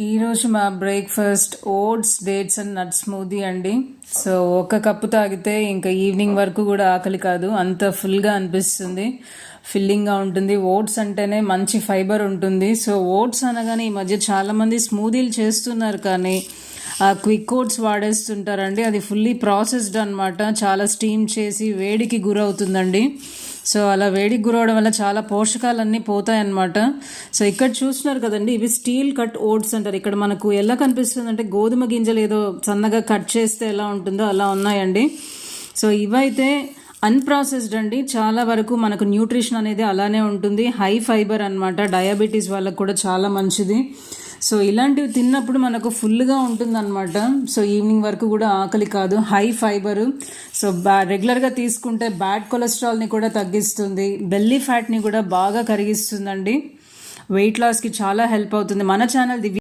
ఈరోజు మా breakfast oats dates and nuts smoothie అండి. సో ఒక కప్పు తాగితే ఇంకా ఈవినింగ్ వరకు కూడా ఆకలి కాదు, అంత ఫుల్గా అనిపిస్తుంది, ఫిల్లింగ్గా ఉంటుంది. ఓట్స్ అంటేనే మంచి ఫైబర్ ఉంటుంది. సో ఓట్స్ అనగానే ఈ మధ్య చాలామంది స్మూదీలు చేస్తున్నారు, కానీ ఆ క్విక్ ఓట్స్ వాడేస్తుంటారండి. అది ఫుల్లీ ప్రాసెస్డ్ అనమాట, చాలా స్టీమ్ చేసి వేడికి గురవుతుందండి. సో అలా వేడికి గురవడం వల్ల చాలా పోషకాలన్నీ పోతాయన్నమాట. సో ఇక్కడ చూస్తున్నారు కదండి, ఇవి స్టీల్ కట్ ఓట్స్ అంటారు. ఇక్కడ మనకు ఎలా కనిపిస్తుంది అంటే గోధుమ గింజలు ఏదో సన్నగా కట్ చేస్తే ఎలా ఉంటుందో అలా ఉన్నాయండి. సో ఇవైతే అన్ప్రాసెస్డ్ అండి, చాలా వరకు మనకు న్యూట్రిషన్ అనేది అలానే ఉంటుంది. హై ఫైబర్ అనమాట, డయాబెటీస్ వాళ్ళకు కూడా చాలా మంచిది. సో ఇలాంటివి తిన్నప్పుడు మనకు ఫుల్గా ఉంటుందన్నమాట. సో ఈవినింగ్ వరకు కూడా ఆకలి కాదు, హై ఫైబరు. సో రెగ్యులర్గా తీసుకుంటే బ్యాడ్ కొలెస్ట్రాల్ని కూడా తగ్గిస్తుంది, బెల్లీ ఫ్యాట్ని కూడా బాగా కరిగిస్తుందండి. వెయిట్ లాస్కి చాలా హెల్ప్ అవుతుంది. మన ఛానల్